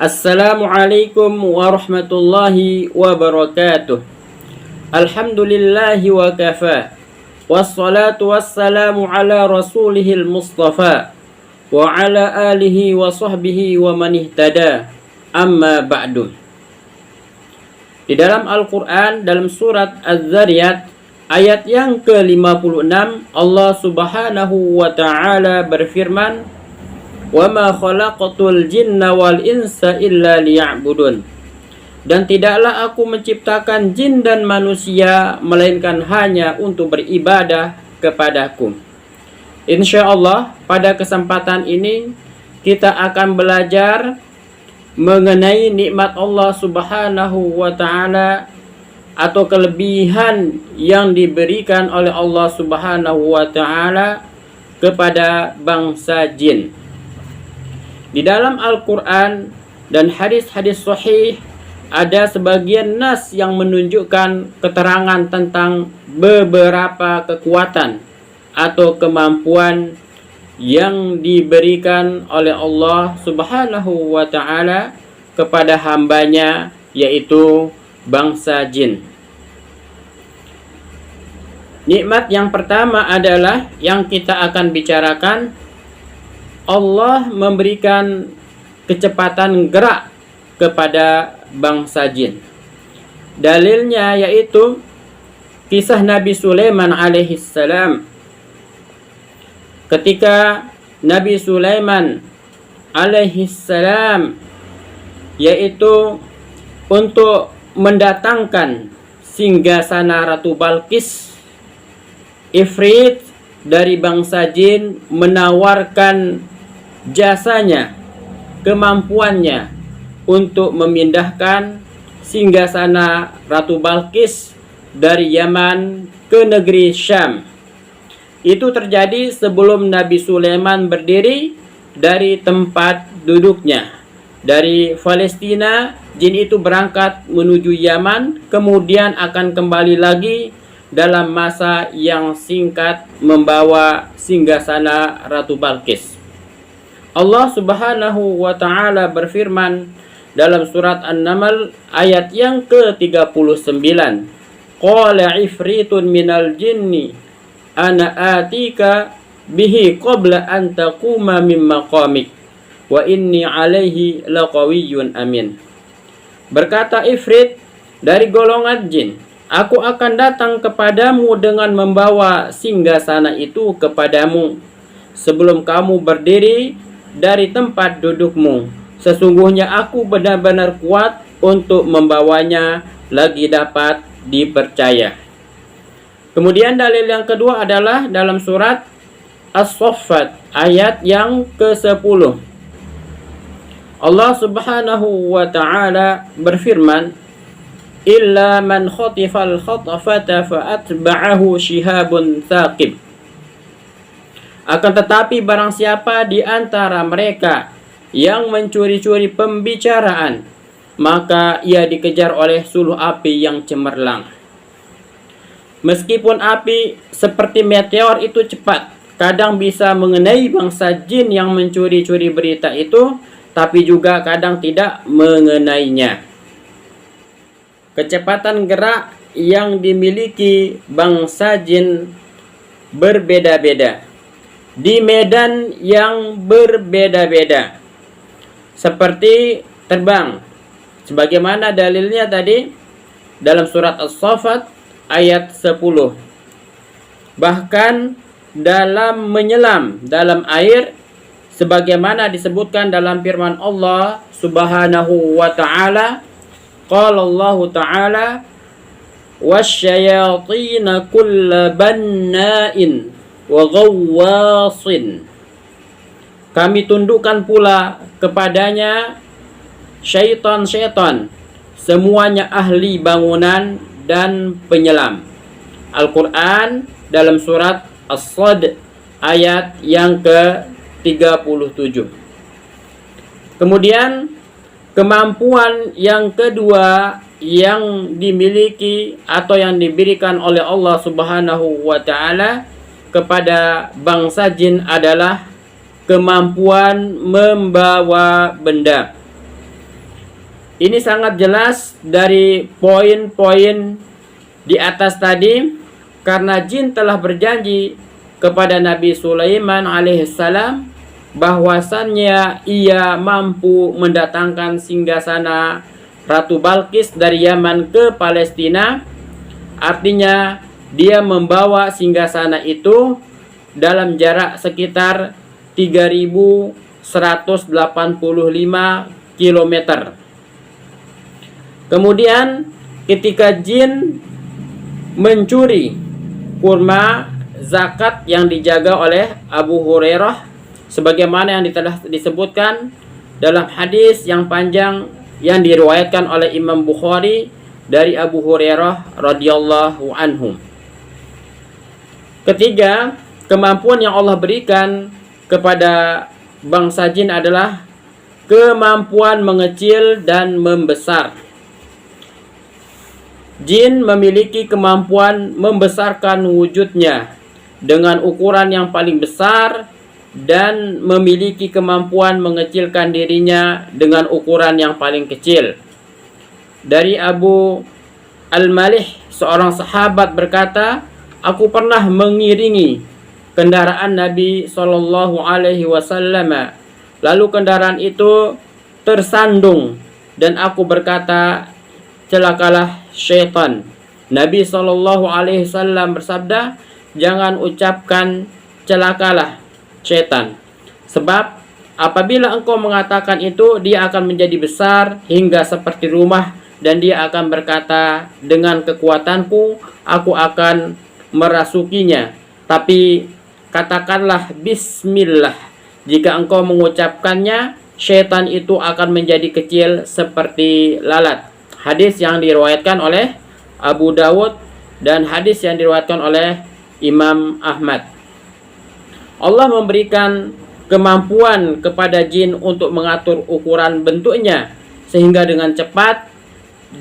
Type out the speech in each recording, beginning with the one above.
Assalamualaikum warahmatullahi wabarakatuh. Alhamdulillahi wa kafa. Wassalatu wassalamu ala rasulihil mustafa wa ala alihi wa sahbihi wa man ihtada. Amma ba'du. Di dalam Al-Quran, dalam surat Az-Zariyat ayat yang ke-56, Allah subhanahu wa ta'ala berfirman, "Wa ma khalaqatul jinna wal insa illa liya'budun." Dan tidaklah aku menciptakan jin dan manusia melainkan hanya untuk beribadah kepadaku. Insyaallah pada kesempatan ini kita akan belajar mengenai nikmat Allah subhanahu wa ta'ala atau kelebihan yang diberikan oleh Allah subhanahu wa ta'ala kepada bangsa jin. Di dalam Al-Quran dan hadis-hadis sahih ada sebagian nas yang menunjukkan keterangan tentang beberapa kekuatan atau kemampuan yang diberikan oleh Allah subhanahu wa ta'ala kepada hambanya, yaitu bangsa jin. Nikmat yang pertama adalah yang kita akan bicarakan, Allah memberikan kecepatan gerak kepada bangsa jin. Dalilnya yaitu kisah Nabi Sulaiman alaihissalam. Ketika Nabi Sulaiman alaihissalam yaitu untuk mendatangkan singgasana Ratu Balqis, Ifrit dari bangsa jin menawarkan jasanya, kemampuannya untuk memindahkan singgasana Ratu Balqis dari Yaman ke negeri Syam. Itu terjadi sebelum Nabi Sulaiman berdiri dari tempat duduknya. Dari Palestina, jin itu berangkat menuju Yaman, kemudian akan kembali lagi dalam masa yang singkat membawa singgasana Ratu Balqis. Allah subhanahu wa ta'ala berfirman dalam surat An-Naml ayat yang ke-39. Qala ifritun minal jinni ana atika bihi qabla an taquma min maqamik wa inni alaihi laqawiyyun amin. Berkata Ifrit dari golongan jin, aku akan datang kepadamu dengan membawa singgasana itu kepadamu sebelum kamu berdiri dari tempat dudukmu. Sesungguhnya aku benar-benar kuat untuk membawanya lagi dapat dipercaya. Kemudian dalil yang kedua adalah dalam surat As-Saffat ayat yang ke-10. Allah subhanahu wa ta'ala berfirman, illa man khatifal khatafata fa'atba'ahu shihabun thaqib. Akan tetapi barang siapa di antara mereka yang mencuri-curi pembicaraan, maka ia dikejar oleh suluh api yang cemerlang. Meskipun api seperti meteor itu cepat, kadang bisa mengenai bangsa jin yang mencuri-curi berita itu, tapi juga kadang tidak mengenainya. Kecepatan gerak yang dimiliki bangsa jin berbeda-beda di medan yang berbeda-beda, seperti terbang, sebagaimana dalilnya tadi dalam surat As-Saffat ayat 10. Bahkan dalam menyelam dalam air, sebagaimana disebutkan dalam firman Allah subhanahu wa ta'ala, qala Allah ta'ala wasyayatina kulla banna'in wa ghawwasin. Kami tundukkan pula kepadanya syaitan-syaitan, semuanya ahli bangunan dan penyelam. Al-Quran dalam surat As-Sad ayat yang ke-37. Kemudian kemampuan yang kedua yang dimiliki atau yang diberikan oleh Allah subhanahu wa ta'ala kepada bangsa jin adalah kemampuan membawa benda. Ini sangat jelas dari poin-poin di atas tadi, karena jin telah berjanji kepada Nabi Sulaiman alaihissalam bahwasannya ia mampu mendatangkan singgasana Ratu Balqis dari Yaman ke Palestina. Artinya dia membawa singgasana itu dalam jarak sekitar 3.185 km. Kemudian ketika jin mencuri kurma zakat yang dijaga oleh Abu Hurairah, sebagaimana yang telah disebutkan dalam hadis yang panjang yang diriwayatkan oleh Imam Bukhari dari Abu Hurairah radhiyallahu anhu. Ketiga, kemampuan yang Allah berikan kepada bangsa jin adalah kemampuan mengecil dan membesar. Jin memiliki kemampuan membesarkan wujudnya dengan ukuran yang paling besar dan memiliki kemampuan mengecilkan dirinya dengan ukuran yang paling kecil. Dari Abu Al-Malih, seorang sahabat berkata, "Aku pernah mengiringi kendaraan Nabi Shallallahu Alaihi Wasallam. Lalu kendaraan itu tersandung dan aku berkata, celakalah syaitan." Nabi Shallallahu Alaihi Wasallam bersabda, "Jangan ucapkan celakalah syaitan, sebab apabila engkau mengatakan itu, dia akan menjadi besar hingga seperti rumah, dan dia akan berkata, dengan kekuatanku aku akan merasukinya. Tapi katakanlah bismillah. Jika engkau mengucapkannya, syaitan itu akan menjadi kecil seperti lalat." Hadis yang diriwayatkan oleh Abu Dawud dan hadis yang diriwayatkan oleh Imam Ahmad. Allah memberikan kemampuan kepada jin untuk mengatur ukuran bentuknya, sehingga dengan cepat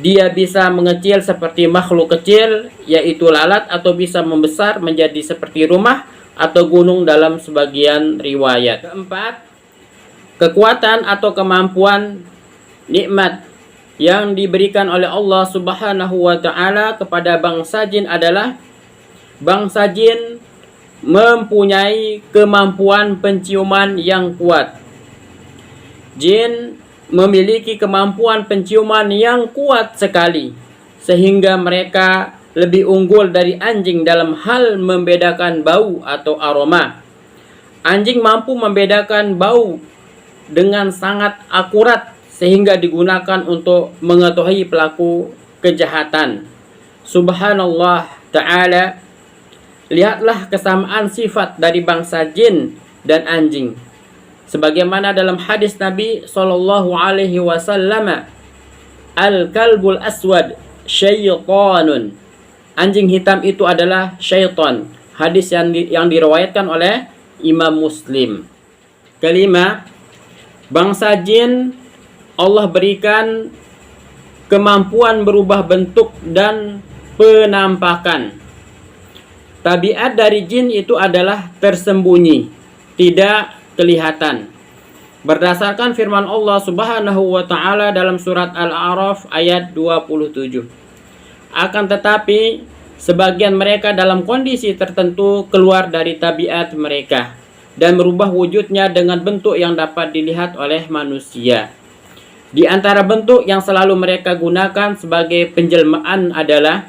dia bisa mengecil seperti makhluk kecil, yaitu lalat, atau bisa membesar menjadi seperti rumah atau gunung dalam sebagian riwayat. Keempat, kekuatan atau kemampuan nikmat yang diberikan oleh Allah Subhanahu wa Ta'ala kepada bangsa jin adalah bangsa jin mempunyai kemampuan penciuman yang kuat. Jin memiliki kemampuan penciuman yang kuat sekali, sehingga mereka lebih unggul dari anjing dalam hal membedakan bau atau aroma. Anjing mampu membedakan bau dengan sangat akurat, sehingga digunakan untuk mengetahui pelaku kejahatan. Subhanallah ta'ala. Lihatlah kesamaan sifat dari bangsa jin dan anjing. Sebagaimana dalam hadis Nabi sallallahu alaihi wasallam, "Al-kalbul aswad syaitanun." Anjing hitam itu adalah syaitan. Hadis yang diriwayatkan oleh Imam Muslim. Kelima, bangsa jin Allah berikan kemampuan berubah bentuk dan penampakan. Tabiat dari jin itu adalah tersembunyi, tidak kelihatan. Berdasarkan firman Allah Subhanahu wa Ta'ala dalam surat Al-A'raf ayat 27. Akan tetapi sebagian mereka dalam kondisi tertentu keluar dari tabiat mereka dan merubah wujudnya dengan bentuk yang dapat dilihat oleh manusia. Di antara bentuk yang selalu mereka gunakan sebagai penjelmaan adalah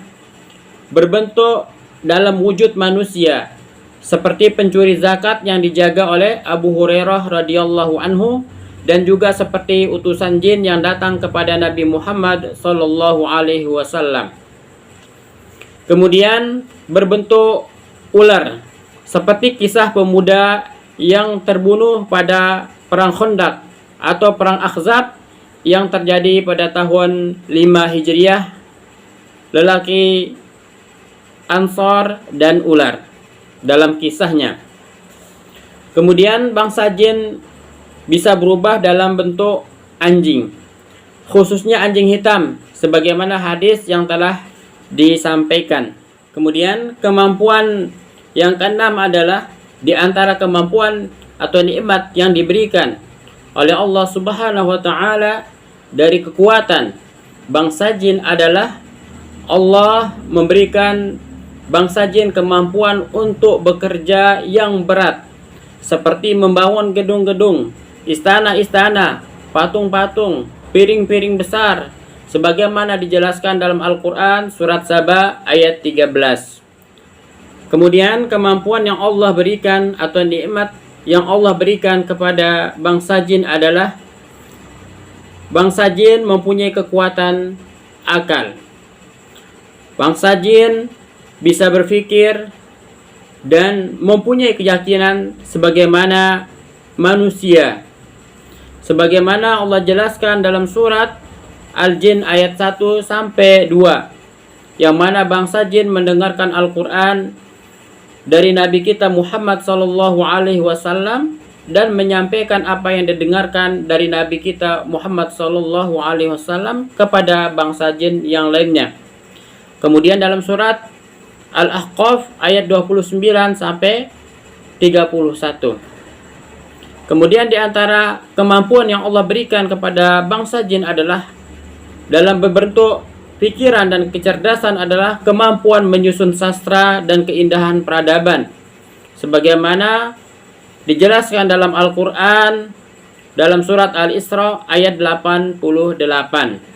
berbentuk dalam wujud manusia, seperti pencuri zakat yang dijaga oleh Abu Hurairah radhiyallahu anhu, dan juga seperti utusan jin yang datang kepada Nabi Muhammad sallallahu alaihi wasallam. Kemudian berbentuk ular, seperti kisah pemuda yang terbunuh pada perang Khandaq atau perang Ahzab yang terjadi pada tahun 5 Hijriah, lelaki Ansor dan ular dalam kisahnya. Kemudian bangsa jin bisa berubah dalam bentuk anjing, khususnya anjing hitam, sebagaimana hadis yang telah disampaikan. Kemudian kemampuan yang keenam adalah di antara kemampuan atau nikmat yang diberikan oleh Allah Subhanahu wa Ta'ala dari kekuatan bangsa jin adalah Allah memberikan bangsa jin kemampuan untuk bekerja yang berat, seperti membangun gedung-gedung, istana-istana, patung-patung, piring-piring besar, sebagaimana dijelaskan dalam Al-Quran surat Saba ayat 13. Kemudian kemampuan yang Allah berikan atau nikmat yang Allah berikan kepada bangsa jin adalah bangsa jin mempunyai kekuatan akal. Bangsa jin bisa berpikir dan mempunyai keyakinan sebagaimana manusia. Sebagaimana Allah jelaskan dalam surat Al-Jin ayat 1 sampai 2, yang mana bangsa jin mendengarkan Al-Quran dari Nabi kita Muhammad SAW dan menyampaikan apa yang didengarkan dari Nabi kita Muhammad SAW kepada bangsa jin yang lainnya. Kemudian dalam surat Al-Ahqaf ayat 29 sampai 31. Kemudian di antara kemampuan yang Allah berikan kepada bangsa jin adalah dalam berbentuk pikiran dan kecerdasan adalah kemampuan menyusun sastra dan keindahan peradaban. Sebagaimana dijelaskan dalam Al-Quran dalam surat Al-Isra ayat 88.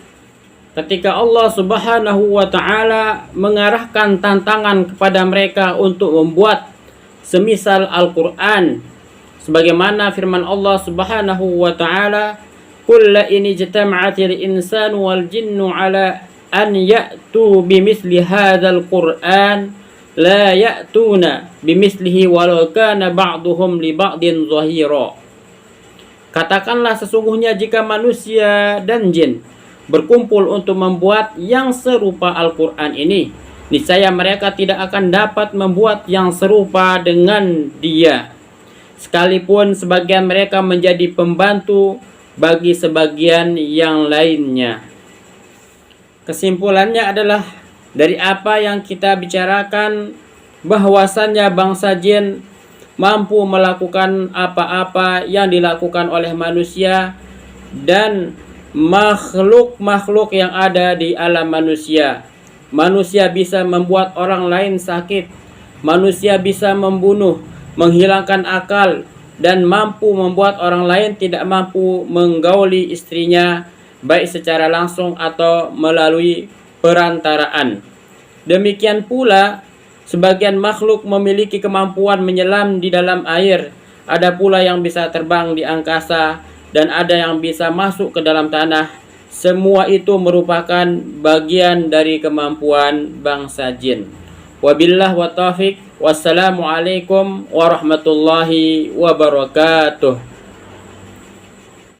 Ketika Allah Subhanahu wa Ta'ala mengarahkan tantangan kepada mereka untuk membuat semisal Al-Quran, sebagaimana firman Allah Subhanahu wa Ta'ala, "Qul la in ijtama'atil insanu wal jinnu ala an ya'tu bimithli hadzal Qur'an la ya'tuna bimithlihi walau kana ba'duhum li ba'din zahira." Katakanlah, sesungguhnya jika manusia dan jin berkumpul untuk membuat yang serupa Al-Quran ini, niscaya mereka tidak akan dapat membuat yang serupa dengan dia, sekalipun sebagian mereka menjadi pembantu bagi sebagian yang lainnya. Kesimpulannya adalah dari apa yang kita bicarakan, bahwasannya bangsa jin mampu melakukan apa-apa yang dilakukan oleh manusia dan makhluk-makhluk yang ada di alam manusia. Manusia bisa membuat orang lain sakit, manusia bisa membunuh, menghilangkan akal, dan mampu membuat orang lain tidak mampu menggauli istrinya, baik secara langsung atau melalui perantaraan. Demikian pula sebagian makhluk memiliki kemampuan menyelam di dalam air, ada pula yang bisa terbang di angkasa, dan ada yang bisa masuk ke dalam tanah. Semua itu merupakan bagian dari kemampuan bangsa jin. Wabillah wa taufiq. Wassalamualaikum warahmatullahi wabarakatuh.